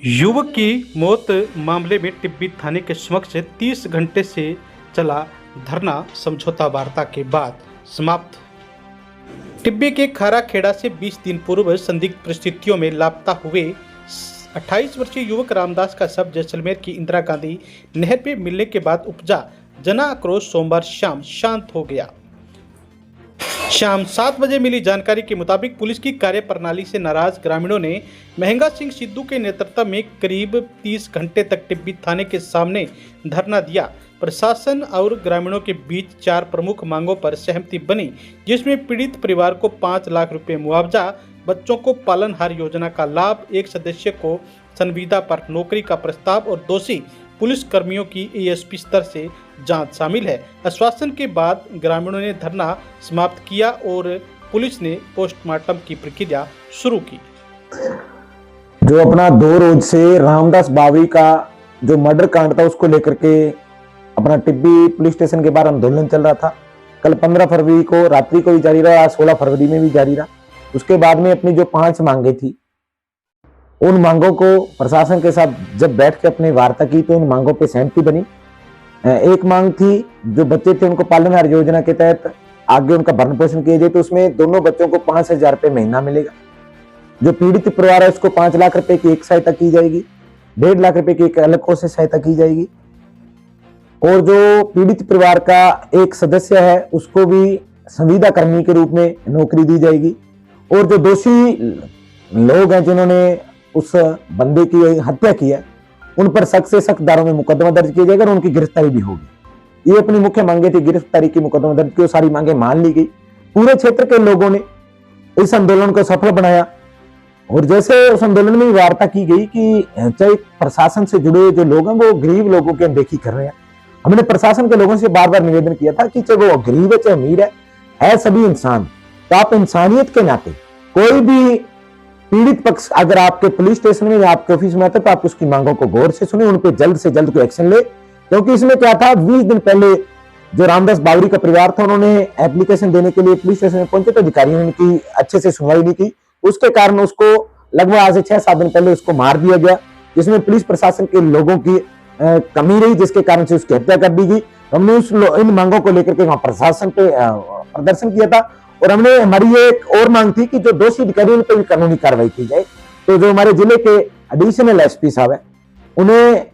युवक की मौत मामले में टिब्बी थाने के समक्ष 30 घंटे से चला धरना समझौता वार्ता के बाद समाप्त। टिब्बी के खारा खेड़ा से 20 दिन पूर्व संदिग्ध परिस्थितियों में लापता हुए 28 वर्षीय युवक रामदास का शव जैसलमेर की इंदिरा गांधी नहर पे मिलने के बाद उपजा जन आक्रोश सोमवार शाम शांत हो गया। शाम 7 बजे मिली जानकारी के मुताबिक पुलिस की कार्यप्रणाली से नाराज ग्रामीणों ने महंगा सिंह सिद्धू के नेतृत्व में करीब 30 घंटे तक टिब्बी थाने के सामने धरना दिया। प्रशासन और ग्रामीणों के बीच 4 प्रमुख मांगों पर सहमति बनी, जिसमें पीड़ित परिवार को 5 लाख रुपए मुआवजा, बच्चों को पालनहार योजना का लाभ, एक सदस्य को संविदा पर नौकरी का प्रस्ताव और दोषी पुलिस कर्मियों की एएसपी स्तर से जांच शामिल है। आश्वासन के बाद ग्रामीणों ने धरना समाप्त किया और पुलिस ने पोस्टमार्टम की प्रक्रिया शुरू की। जो अपना 2 रोज से रामदास बावरी का जो मर्डर कांड था उसको लेकर के अपना टिब्बी पुलिस स्टेशन के बाहर आंदोलन चल रहा था। कल 15 फरवरी को रात्रि को भी जारी रहा, आज 16 फरवरी में भी जारी रहा। उसके बाद में अपनी जो 5 मांगे थी, उन मांगों को प्रशासन के साथ जब बैठ के अपनी वार्ता की तो उन मांगों पे सहमति बनी। एक मांग थी, जो बच्चे थे उनको पालनहार योजना के तहत आगे उनका भरण पोषण किया जाए, तो उसमें दोनों बच्चों को 5,000 रुपये महीना मिलेगा। जो पीड़ित परिवार है उसको 5 लाख रुपए की एक सहायता की जाएगी, 1.5 लाख रुपए की एक अलग कोष से सहायता की जाएगी, और जो पीड़ित परिवार का एक सदस्य है उसको भी संविदा कर्मी के रूप में नौकरी दी जाएगी, और जो दोषी लोग हैं जिन्होंने उस बंदे की हत्या की है उन पर सख्त से सख्त धाराओं में मुकदमा दर्ज किया जाएगा और उनकी गिरफ्तारी भी होगी। ये अपनी मुख्य मांगे थी, गिरफ्तारी की, मुकदमा दर्ज की, सारी मांगे मान ली गई। पूरे क्षेत्र के लोगों ने इस आंदोलन को सफल बनाया, और जैसे उस आंदोलन में वार्ता की गई कि चाहे प्रशासन से जुड़े जो लोग हैं वो गरीब लोगों की अनदेखी कर रहे हैं। हमने प्रशासन के लोगों से बार बार निवेदन किया था कि चाहे वो गरीब है चाहे अमीर है सभी इंसान, तो आप इंसानियत के नाते कोई भी पीड़ित पक्ष अगर आपके पुलिस स्टेशन में या आपके ऑफिस में आता है तो आप उसकी मांगों को गौर से सुने, उन पे जल्द से जल्द कोई एक्शन ले। क्योंकि इसमें क्या था, 20 दिन पहले जो रामदास बावरी का परिवार था उन्होंने एप्लीकेशन देने के लिए पुलिस स्टेशन में पहुंचे तो अधिकारियों ने उनकी अच्छे से सुनवाई नहीं की। उसके कारण उसको लगभग आज से 6-7 दिन पहले उसको मार दिया गया, जिसमें पुलिस प्रशासन के लोगों की कमी रही, जिसके कारण से उसकी हत्या कर दी गई। हमने इन मांगों को लेकर के वहां प्रशासन पे प्रदर्शन किया था, और हमने हमारी ये एक और मांग थी कि जो दोषी अधिकारियों पर भी कानूनी कार्रवाई की जाए। तो जो हमारे जिले के एडिशनल एसपी साहब है उन्हें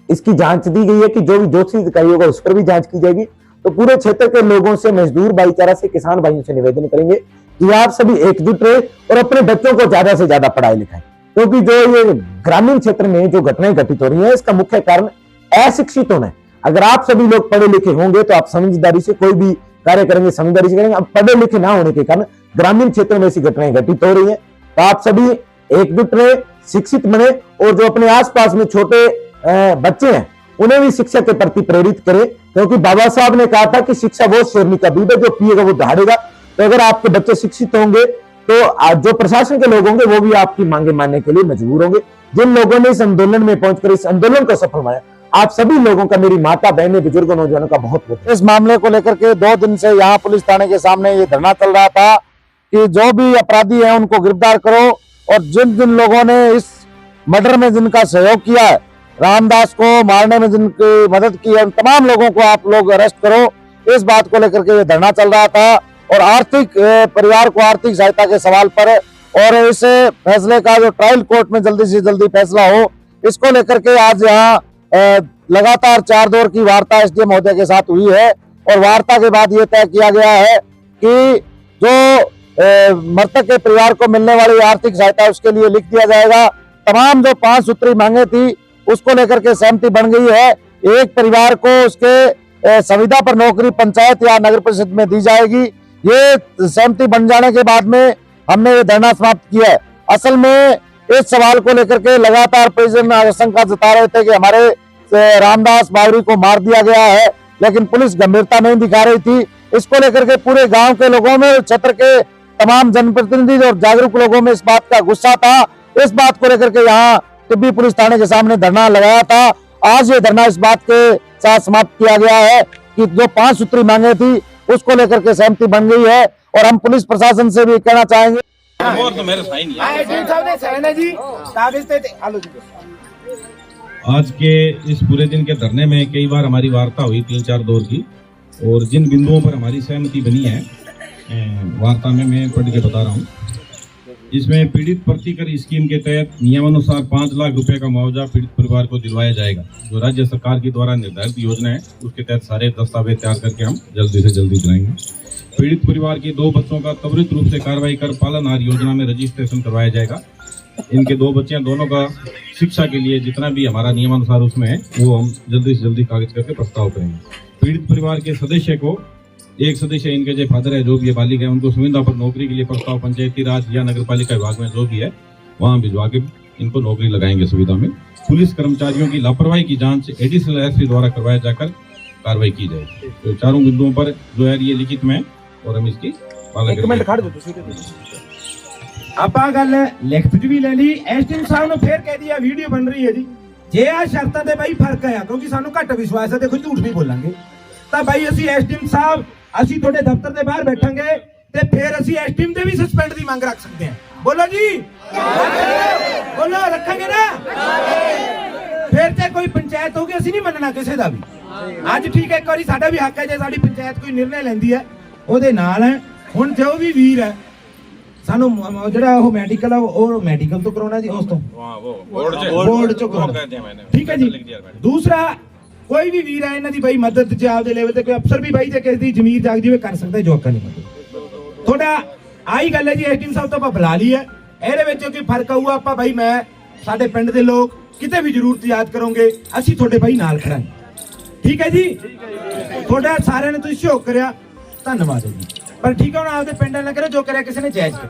इसकी जांच दी गई है कि जो भी दोषी अधिकारी होगा उस पर भी जांच की जाएगी। तो पूरे क्षेत्र के लोगों से, मजदूर भाईचारा से, किसान भाइयों से निवेदन करेंगे कि आप सभी एकजुट रहे और अपने बच्चों को ज्यादा से ज्यादा पढ़ाई लिखाएं, क्योंकि जो ये ग्रामीण क्षेत्र में जो घटनाएं घटित हो रही है इसका मुख्य कारण अशिक्षित होना है। अगर आप सभी लोग पढ़े लिखे होंगे तो आप समझदारी से कोई भी कार्य करेंगे, समझदारी से करेंगे। अब पढ़े लिखे ना होने के कारण ग्रामीण क्षेत्रों में ऐसी घटनाएं घटित हो रही हैं। तो आप सभी एकजुट रहे, शिक्षित बने, और जो अपने आसपास में छोटे बच्चे हैं उन्हें भी शिक्षा के प्रति प्रेरित करें, क्योंकि बाबा साहब ने कहा था कि शिक्षा वो शेरनी का दूध है, जो पिएगा वो दहाड़ेगा। तो अगर आपके बच्चे शिक्षित होंगे तो जो प्रशासन के लोग होंगे वो भी आपकी मांगे मानने के लिए मजबूर होंगे। जिन लोगों ने इस आंदोलन में पहुंचकर इस आंदोलन को सफल बनाया, आप सभी लोगों का, मेरी माता बहनें, बुजुर्गों, नौजवानों का बहुत बहुत। इस मामले को लेकर के 2 दिन से यहाँ पुलिस थाने के सामने ये धरना चल रहा था कि जो भी अपराधी हैं उनको गिरफ्तार करो, और जिन जिन लोगों ने इस मर्डर में जिनका सहयोग किया है, रामदास को मारने में जिनकी मदद की है, उन तमाम लोगों को आप लोग अरेस्ट करो। इस बात को लेकर के ये धरना चल रहा था, और आर्थिक परिवार को आर्थिक सहायता के सवाल पर, और इस फैसले का जो ट्रायल कोर्ट में जल्दी से जल्दी फैसला हो, इसको लेकर के आज यहाँ लगातार 4 दौर की वार्ता एसडीएम महोदय के साथ हुई है। और वार्ता के बाद ये तय किया गया है कि जो मृतक के परिवार को मिलने वाली आर्थिक सहायता उसके लिए लिख दिया जाएगा। तमाम जो 5 सूत्री मांगे थी उसको लेकर के सहमति बन गई है। एक परिवार को उसके संविदा पर नौकरी पंचायत या नगर परिषद में दी जाएगी। ये सहमति बन जाने के बाद में हमने ये धरना समाप्त किया है। असल में इस सवाल को लेकर के लगातार परिजन आशंका जता रहे थे कि हमारे रामदास बावरी को मार दिया गया है, लेकिन पुलिस गंभीरता नहीं दिखा रही थी। इसको लेकर के पूरे गांव के लोगों में, क्षेत्र के तमाम जनप्रतिनिधि और जागरूक लोगों में इस बात का गुस्सा था। इस बात को लेकर के यहाँ टिब्बी पुलिस थाने के सामने धरना लगाया था। आज ये धरना इस बात के साथ समाप्त किया गया है कि जो 5 सूत्री मांगे थी उसको लेकर के सहमति बन गई है, और हम पुलिस प्रशासन से भी कहना चाहेंगे और तो मेरे साइन हाँ एसडीएम साहब ने साइन है जी कागज पे आलो जी। आज के इस पूरे दिन के धरने में कई बार हमारी वार्ता हुई 3-4 दौर की, और जिन बिंदुओं पर हमारी सहमति बनी है वार्ता में मैं पढ़ के बता रहा हूँ। इसमें पीड़ित प्रतिकर स्कीम के तहत नियमानुसार 5 लाख रुपए का मुआवजा पीड़ित परिवार को दिलवाया जाएगा। जो राज्य सरकार के द्वारा निर्धारित योजना है उसके तहत सारे दस्तावेज तैयार करके हम जल्दी से जल्दी दिलाएंगे। पीड़ित परिवार के 2 बच्चों का त्वरित रूप से कार्रवाई कर पालनहार योजना में रजिस्ट्रेशन करवाया जाएगा। इनके 2 बच्चे दोनों का शिक्षा के लिए जितना भी हमारा नियमानुसार उसमें है वो हम जल्दी से जल्दी कागज करके प्रस्ताव करेंगे। पीड़ित परिवार के सदस्य को, एक सदस्य इनके जो फादर है जो भी बालिग है उनको सुविधा पर नौकरी के लिए प्रस्ताव पंचायती राज या नगर पालिका विभाग में जो भी है वहां भिजवा के इनको नौकरी लगाएंगे सुविधा में। पुलिस कर्मचारियों की लापरवाही की जांच एडिशनल एसपी द्वारा करवाया जाकर कार्रवाई की जाएगी। तो चारों बिंदुओं पर जो है ये लिखित में और हम इसकी पालन करेंगे। ਆਪਾਂ ਗੱਲ ਲਿਖਤ 'ਚ ਵੀ ਲੈ ਲਈ ਐਸਟੀਐਮ ਸਾਹਿਬ ਨੂੰ ਫੇਰ ਕਹਿ ਦਿਆ ਵੀਡੀਓ ਬਣ ਰਹੀ ਹੈ ਜੀ। ਜੇ ਆ ਸ਼ਰਤਾਂ ਦੇ ਬਾਈ ਫਰਕ ਹੈ ਕਿਉਂਕਿ ਸਾਨੂੰ ਘੱਟ ਵਿਸ਼ਵਾਸ ਹੈ, ਦੇਖੋ ਝੂਠ ਨਹੀਂ ਬੋਲਾਂਗੇ ਤਾਂ ਬਾਈ ਅਸੀਂ ਐਸਟੀਐਮ ਸਾਹਿਬ ਅਸੀਂ ਤੁਹਾਡੇ ਦਫ਼ਤਰ ਦੇ ਬਾਹਰ ਬੈਠਾਂਗੇ ਤੇ ਫੇਰ ਅਸੀਂ ਐਸਟੀਐਮ ਦੇ ਵੀ ਸਸਪੈਂਡ ਦੀ ਮੰਗ ਰੱਖ ਸਕਦੇ ਹਾਂ। ਬੋਲੋ ਜੀ ਬੋਲੋ ਰੱਖਾਂਗੇ ਨਾ। ਫੇਰ ਤੇ ਕੋਈ ਪੰਚਾਇਤ ਹੋਗੀ ਅਸੀਂ ਨਹੀਂ ਮੰਨਣਾ ਕਿਸੇ ਦਾ ਵੀ। ਅੱਜ ਠੀਕ ਹੈ ਇੱਕ ਵਾਰੀ ਸਾਡਾ ਵੀ ਹੱਕ ਹੈ ਜੇ ਸਾਡੀ ਪੰਚਾਇਤ ਕੋਈ ਨਿਰਣੇ ਲੈਂਦੀ ਹੈ ਉਹਦੇ ਨਾਲ ਹੈ। ਹੁਣ ਜੋ ਵੀ ਵੀਰ ਹੈ ਸਾਨੂੰ ਜਿਹੜਾ ਉਹ ਮੈਡੀਕਲ ਆ ਉਹ ਮੈਡੀਕਲ ਤੋਂ ਕਰਾਉਣਾ ਜੀ ਉਸ ਤੋਂ ਬੋਰਡ ਚੋਂ ਕਰਾਉਣਾ। ਠੀਕ ਹੈ ਜੀ। ਦੂਸਰਾ ਕੋਈ ਵੀ ਵੀਰ ਹੈ ਇਹਨਾਂ ਦੀ ਬਾਈ ਮਦਦ ਚ ਆਪਦੇ ਲੈਵਲ ਤੇ ਕੋਈ ਅਫਸਰ ਵੀ ਬਾਈ ਜੇ ਕਿਸੇ ਦੀ ਜ਼ਮੀਰ ਜਾਗ ਜਾਵੇ ਕਰ ਸਕਦਾ ਜਵਾਕਾਂ ਦੀ ਮਦਦ। ਤੁਹਾਡਾ ਆਹੀ ਗੱਲ ਹੈ ਜੀ। ਐਸਟੀਐਮ ਸਾਹਿਬ ਤੋਂ ਆਪਾਂ ਬੁਲਾ ਲਈ ਹੈ। ਇਹਦੇ ਵਿੱਚ ਕੋਈ ਫਰਕ ਆਊਗਾ ਆਪਾਂ ਬਾਈ ਮੈਂ ਸਾਡੇ ਪਿੰਡ ਦੇ ਲੋਕ ਕਿਤੇ ਵੀ ਜ਼ਰੂਰਤ ਯਾਦ ਕਰੋਗੇ ਅਸੀਂ ਤੁਹਾਡੇ ਬਾਈ ਨਾਲ ਖੜਾਂਗੇ। ਠੀਕ ਹੈ ਜੀ। ਤੁਹਾਡਾ ਸਾਰਿਆਂ ਨੇ ਤੁਸੀਂ ਸਹਿਯੋਗ ਕਰਿਆ ਧੰਨਵਾਦ ਜੀ। ਪਰ ਠੀਕ ਹੈ ਹੁਣ ਆਪਦੇ ਪਿੰਡਾਂ ਨਾਲ ਕਰੋ ਜੋ ਕਰਿਆ ਕਿਸੇ ਨੇ ਜਾਇਜ਼ ਕਰੋ।